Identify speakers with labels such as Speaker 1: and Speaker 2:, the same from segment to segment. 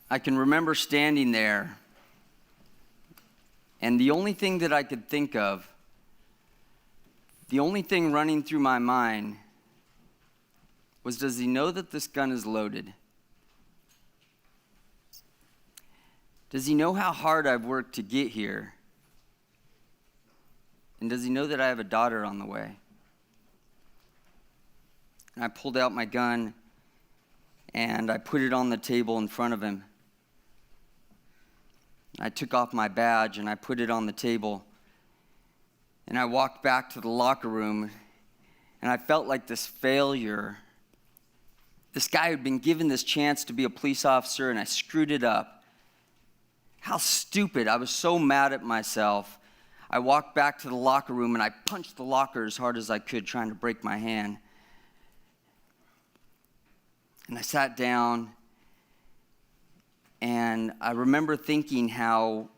Speaker 1: I can remember standing there, and the only thing that I could think of, the only thing running through my mind was, does he know that this gun is loaded? Does he know how hard I've worked to get here? And does he know that I have a daughter on the way? And I pulled out my gun and I put it on the table in front of him. I took off my badge and I put it on the table. And I walked back to the locker room and I felt like this failure. This guy had been given this chance to be a police officer and I screwed it up. How stupid. I was so mad at myself. I walked back to the locker room and I punched the locker as hard as I could, trying to break my hand. And I sat down and I remember thinking how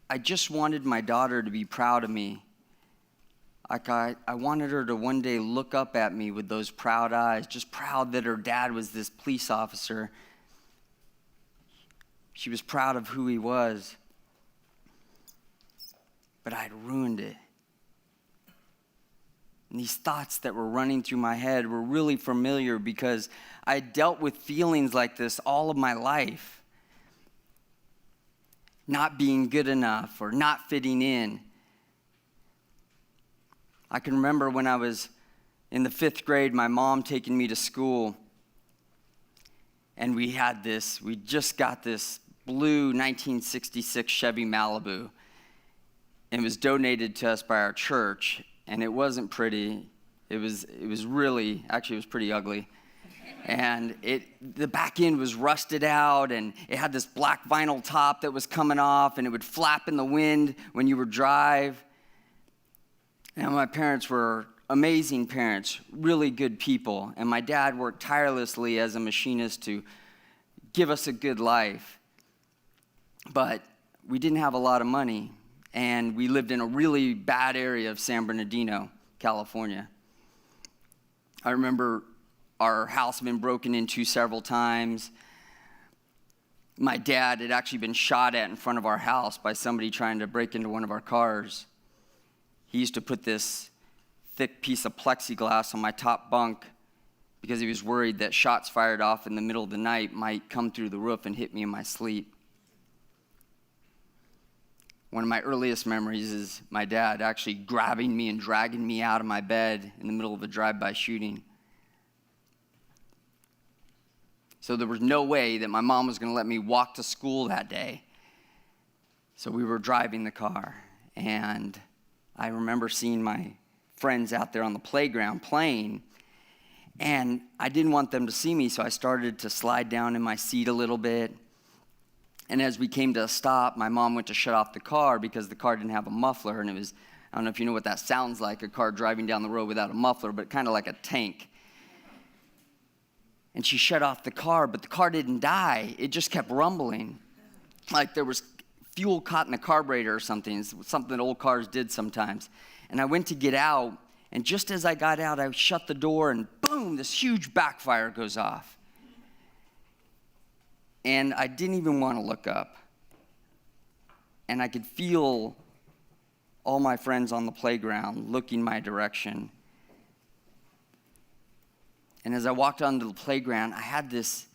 Speaker 1: I just wanted my daughter to be proud of me. Like I wanted her to one day look up at me with those proud eyes, just proud that her dad was this police officer. She was proud of who he was. But I'd ruined it. And these thoughts that were running through my head were really familiar because I dealt with feelings like this all of my life. Not being good enough or not fitting in. I can remember when I was in the 5th grade, my mom taking me to school. And we just got this blue 1966 Chevy Malibu. It was donated to us by our church, and it wasn't pretty. It was pretty ugly. And the back end was rusted out, and it had this black vinyl top that was coming off, and it would flap in the wind when you would drive. And my parents were amazing parents, really good people, and my dad worked tirelessly as a machinist to give us a good life. But we didn't have a lot of money. And we lived in a really bad area of San Bernardino, California. I remember our house had been broken into several times. My dad had actually been shot at in front of our house by somebody trying to break into one of our cars. He used to put this thick piece of plexiglass on my top bunk because he was worried that shots fired off in the middle of the night might come through the roof and hit me in my sleep. One of my earliest memories is my dad actually grabbing me and dragging me out of my bed in the middle of a drive-by shooting. So there was no way that my mom was going to let me walk to school that day. So we were driving the car, and I remember seeing my friends out there on the playground playing, and I didn't want them to see me, so I started to slide down in my seat a little bit. And as we came to a stop, my mom went to shut off the car because the car didn't have a muffler. And it was, I don't know if you know what that sounds like, a car driving down the road without a muffler, but kind of like a tank. And she shut off the car, but the car didn't die. It just kept rumbling. Like there was fuel caught in the carburetor or something. It's something that old cars did sometimes. And I went to get out, and just as I got out, I shut the door, and boom, this huge backfire goes off. And I didn't even want to look up. And I could feel all my friends on the playground looking my direction. And as I walked onto the playground, I had this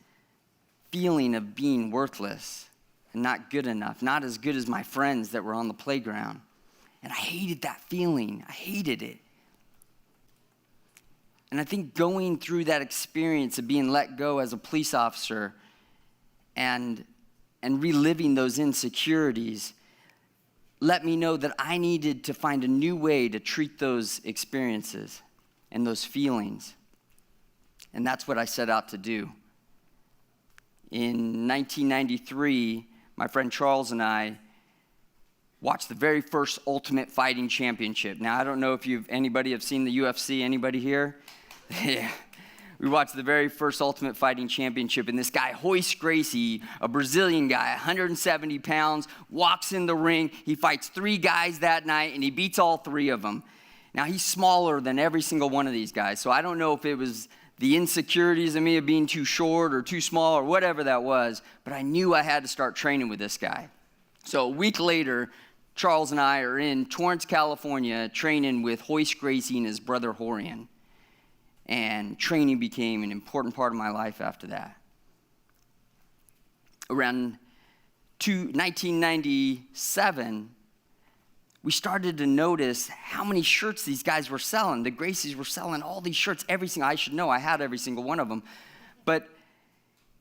Speaker 1: feeling of being worthless and not good enough, not as good as my friends that were on the playground. And I hated that feeling. I hated it. And I think going through that experience of being let go as a police officer and reliving those insecurities let me know that I needed to find a new way to treat those experiences and those feelings. And that's what I set out to do. In 1993, my friend Charles and I watched the very first Ultimate Fighting Championship. Now, I don't know if anybody have seen the UFC. Anybody here? Yeah. We watched the very first Ultimate Fighting Championship, and this guy, Royce Gracie, a Brazilian guy, 170 pounds, walks in the ring. He fights 3 guys that night, and he beats all 3 of them. Now, he's smaller than every single one of these guys, so I don't know if it was the insecurities of me of being too short or too small or whatever that was, but I knew I had to start training with this guy. So a week later, Charles and I are in Torrance, California, training with Hoist Gracie and his brother Horian. And training became an important part of my life after that. Around 1997, we started to notice how many shirts these guys were selling. The Gracies were selling all these shirts, every single, I should know, I had every single one of them. But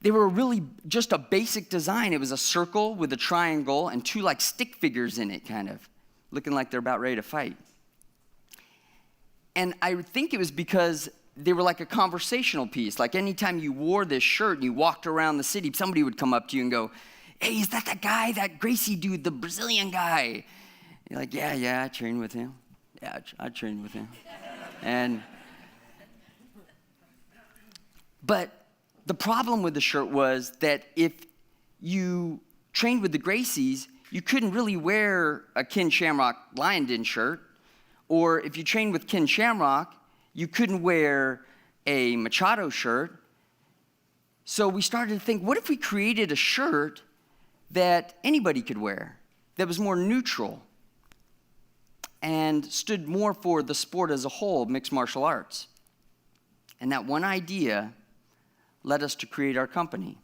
Speaker 1: they were really just a basic design. It was a circle with a triangle and two like stick figures in it, kind of, looking like they're about ready to fight. And I think it was because they were like a conversational piece. Like anytime you wore this shirt and you walked around the city, somebody would come up to you and go, "Hey, is that guy, that Gracie dude, the Brazilian guy?" You're like, yeah, I trained with him. Yeah, I trained with him. But the problem with the shirt was that if you trained with the Gracies, you couldn't really wear a Ken Shamrock Lion Den shirt. Or if you trained with Ken Shamrock, you couldn't wear a Machado shirt. So we started to think, what if we created a shirt that anybody could wear, that was more neutral and stood more for the sport as a whole, mixed martial arts? And that one idea led us to create our company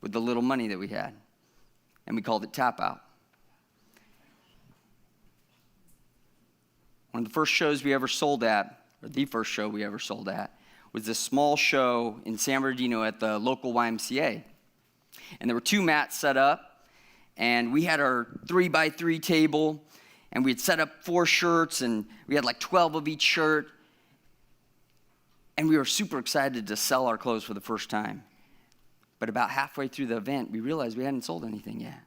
Speaker 1: with the little money that we had. And we called it TapouT. One of the first shows we ever sold at, or the first show we ever sold at, was this small show in San Bernardino at the local YMCA. And there were two mats set up, and we had our 3x3 table, and we had set up 4 shirts, and we had like 12 of each shirt. And we were super excited to sell our clothes for the first time. But about halfway through the event, we realized we hadn't sold anything yet.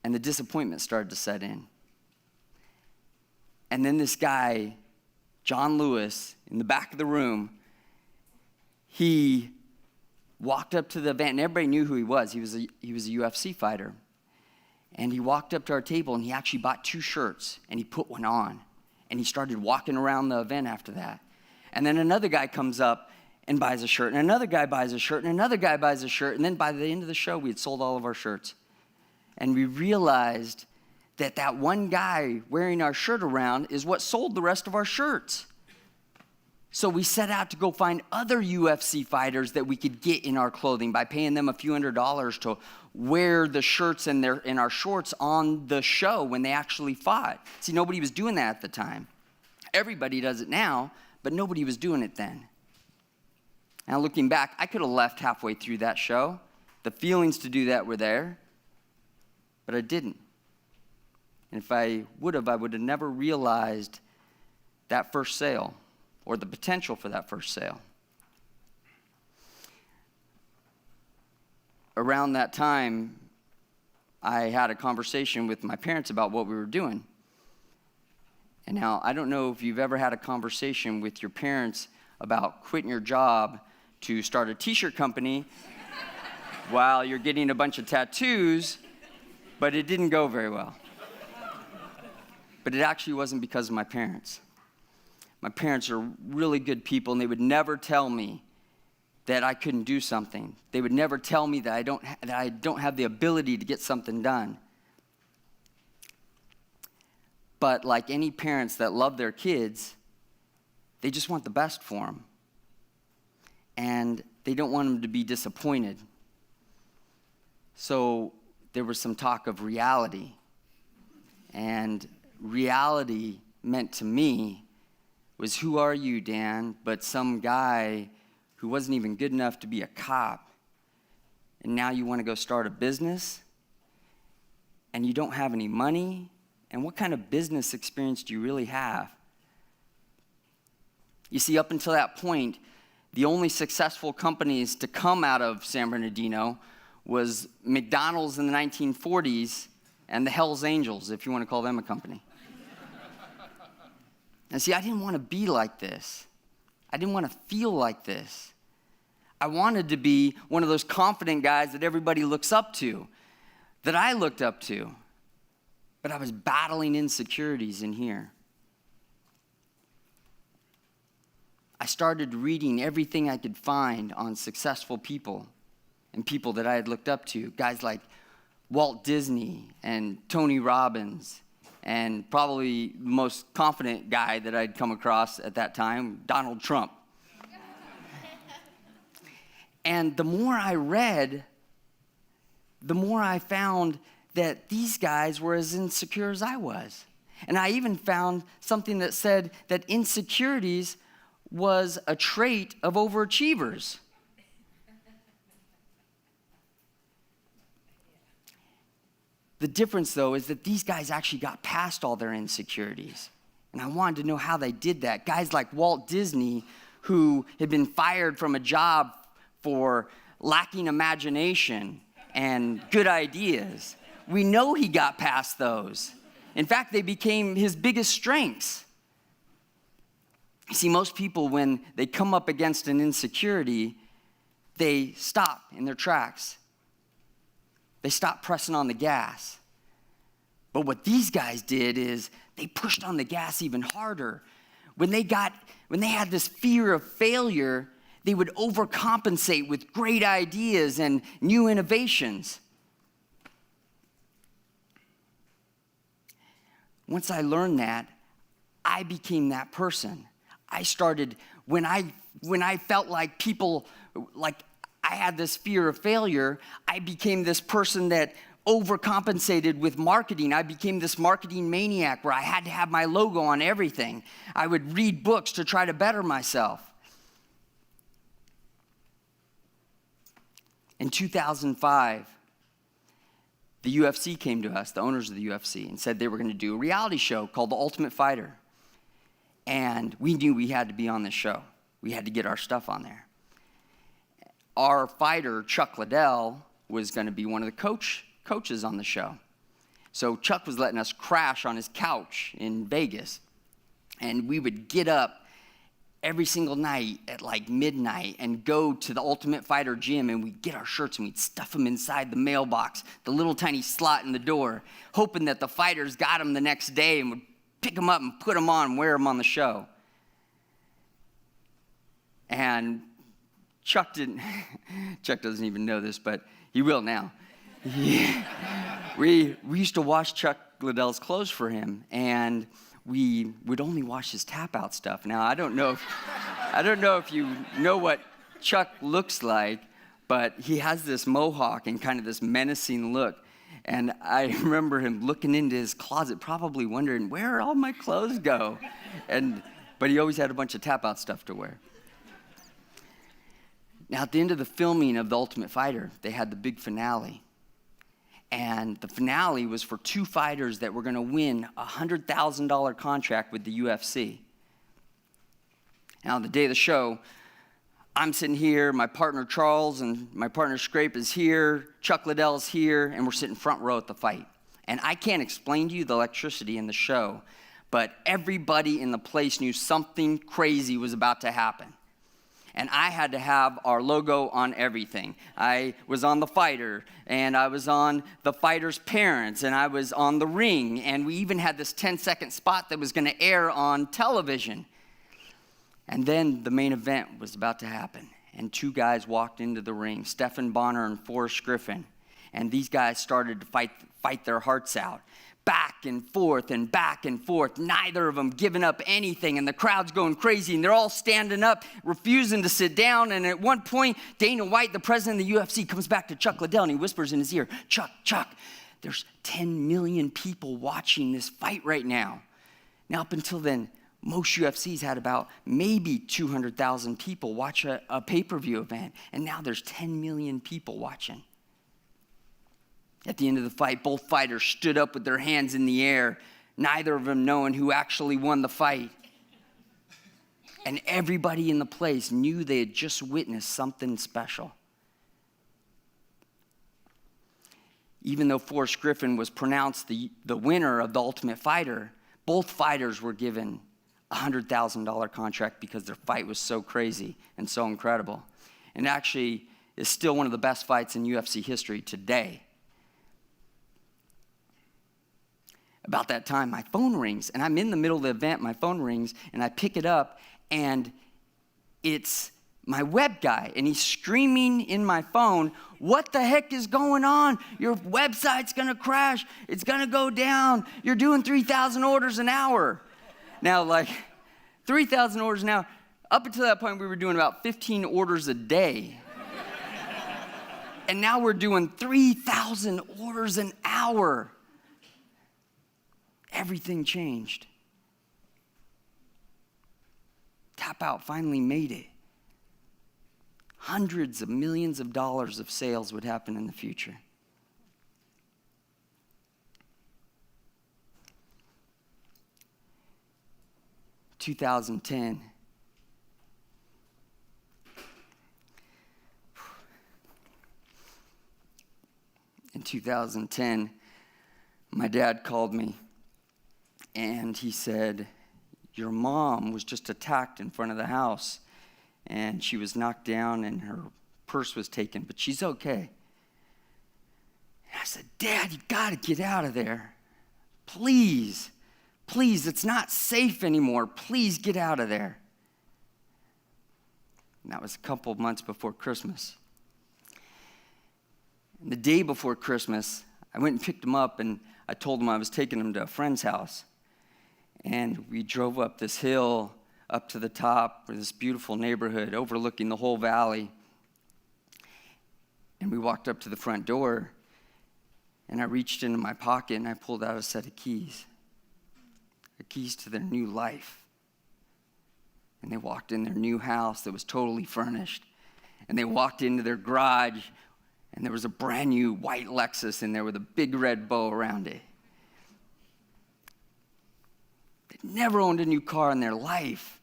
Speaker 1: And the disappointment started to set in. And then this guy, John Lewis, in the back of the room, he walked up to the event, and everybody knew who he was. He was a UFC fighter. And he walked up to our table, and he actually bought 2 shirts, and he put one on. And he started walking around the event after that. And then another guy comes up and buys a shirt, and another guy buys a shirt, and another guy buys a shirt. And then by the end of the show, we had sold all of our shirts. And we realized that one guy wearing our shirt around is what sold the rest of our shirts. So we set out to go find other UFC fighters that we could get in our clothing by paying them a few $100s to wear the shirts and our shorts on the show when they actually fought. See, nobody was doing that at the time. Everybody does it now, but nobody was doing it then. Now looking back, I could have left halfway through that show. The feelings to do that were there, but I didn't. And if I would have never realized that first sale or the potential for that first sale. Around that time, I had a conversation with my parents about what we were doing. And now, I don't know if you've ever had a conversation with your parents about quitting your job to start a t-shirt company while you're getting a bunch of tattoos, but it didn't go very well. But it actually wasn't because of my parents. My parents are really good people, and they would never tell me that I couldn't do something. They would never tell me that I don't have the ability to get something done. But like any parents that love their kids, they just want the best for them. And they don't want them to be disappointed. So there was some talk of reality. And reality meant to me was, who are you, Dan, but some guy who wasn't even good enough to be a cop, and now you want to go start a business, and you don't have any money, and what kind of business experience do you really have? You see, up until that point, the only successful companies to come out of San Bernardino was McDonald's in the 1940s and the Hells Angels, if you want to call them a company. And see, I didn't want to be like this. I didn't want to feel like this. I wanted to be one of those confident guys that everybody looks up to, that I looked up to. But I was battling insecurities in here. I started reading everything I could find on successful people and people that I had looked up to, guys like Walt Disney and Tony Robbins, and probably the most confident guy that I'd come across at that time, Donald Trump. And the more I read, the more I found that these guys were as insecure as I was. And I even found something that said that insecurities was a trait of overachievers. The difference, though, is that these guys actually got past all their insecurities. And I wanted to know how they did that. Guys like Walt Disney, who had been fired from a job for lacking imagination and good ideas. We know he got past those. In fact, they became his biggest strengths. You see, most people, when they come up against an insecurity, they stop in their tracks. They stop pressing on the gas. But what these guys did is they pushed on the gas even harder. When they had this fear of failure, they would overcompensate with great ideas and new innovations. Once I learned that, I became that person. I started, when I felt like people, like I had this fear of failure, I became this person that overcompensated with marketing. I became this marketing maniac where I had to have my logo on everything. I would read books to try to better myself. In 2005, the UFC came to us, the owners of the UFC, and said they were going to do a reality show called The Ultimate Fighter. And we knew we had to be on this show. We had to get our stuff on there. Our fighter, Chuck Liddell, was going to be one of the coaches on the show. So Chuck was letting us crash on his couch in Vegas. And we would get up every single night at like midnight and go to the Ultimate Fighter gym, and we'd get our shirts and we'd stuff them inside the mailbox, the little tiny slot in the door, hoping that the fighters got them the next day and would pick them up and put them on and wear them on the show. And Chuck doesn't even know this, but he will now. We used to wash Chuck Liddell's clothes for him, and we would only wash his TapouT stuff. Now, I don't know if you know what Chuck looks like, but he has this mohawk and kind of this menacing look. And I remember him looking into his closet, probably wondering, where all my clothes go? But he always had a bunch of TapouT stuff to wear. Now, at the end of the filming of The Ultimate Fighter, they had the big finale. And the finale was for two fighters that were going to win a $100,000 contract with the UFC. Now, the day of the show, I'm sitting here, my partner Charles and my partner Scrape is here, Chuck Liddell's here, and we're sitting front row at the fight. And I can't explain to you the electricity in the show, but everybody in the place knew something crazy was about to happen. And I had to have our logo on everything. I was on the fighter, and I was on the fighter's parents, and I was on the ring, and we even had this 10-second spot that was going to air on television. And then the main event was about to happen, and two guys walked into the ring, Stephen Bonner and Forrest Griffin, and these guys started to fight their hearts out. Back and forth, neither of them giving up anything, and the crowd's going crazy, and they're all standing up, refusing to sit down. And at one point, Dana White, the president of the UFC, comes back to Chuck Liddell, and he whispers in his ear, Chuck, there's 10 million people watching this fight right now. Now, up until then, most UFCs had about maybe 200,000 people watch a pay-per-view event, and now there's 10 million people watching. At the end of the fight, both fighters stood up with their hands in the air, neither of them knowing who actually won the fight. And everybody in the place knew they had just witnessed something special. Even though Forrest Griffin was pronounced the winner of the Ultimate Fighter, both fighters were given a $100,000 contract because their fight was so crazy and so incredible. And actually is still one of the best fights in UFC history today. About that time, my phone rings, and I'm in the middle of the event, my phone rings, and I pick it up, and it's my web guy, and he's screaming in my phone, "What the heck is going on? Your website's gonna crash. It's gonna go down. You're doing 3,000 orders an hour." Now, 3,000 orders an hour. Up until that point, we were doing about 15 orders a day. And now we're doing 3,000 orders an hour. Everything changed. TapouT finally made it. Hundreds of millions of dollars of sales would happen in the future. In 2010. In 2010, my dad called me and he said, "Your mom was just attacked in front of the house and she was knocked down and her purse was taken, but she's okay." And I said, "Dad, you gotta get out of there. Please, please, it's not safe anymore. Please get out of there." And that was a couple of months before Christmas. And the day before Christmas, I went and picked him up and I told him I was taking him to a friend's house. And we drove up this hill, up to the top of this beautiful neighborhood overlooking the whole valley. And we walked up to the front door, and I reached into my pocket and I pulled out a set of keys. The keys to their new life. And they walked in their new house that was totally furnished. And they walked into their garage, and there was a brand new white Lexus in there with a big red bow around it. They'd never owned a new car in their life.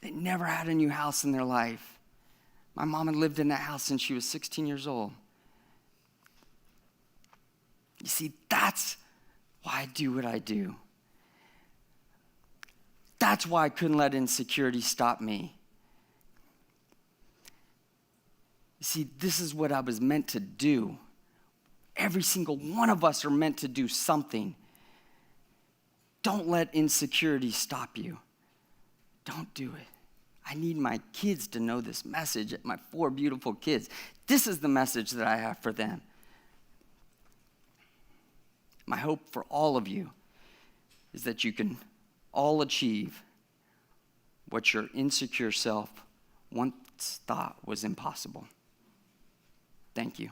Speaker 1: They never had a new house in their life. My mom had lived in that house since she was 16 years old. You see, that's why I do what I do. That's why I couldn't let insecurity stop me. You see, this is what I was meant to do. Every single one of us are meant to do something. Don't let insecurity stop you. Don't do it. I need my kids to know this message, my 4 beautiful kids. This is the message that I have for them. My hope for all of you is that you can all achieve what your insecure self once thought was impossible. Thank you.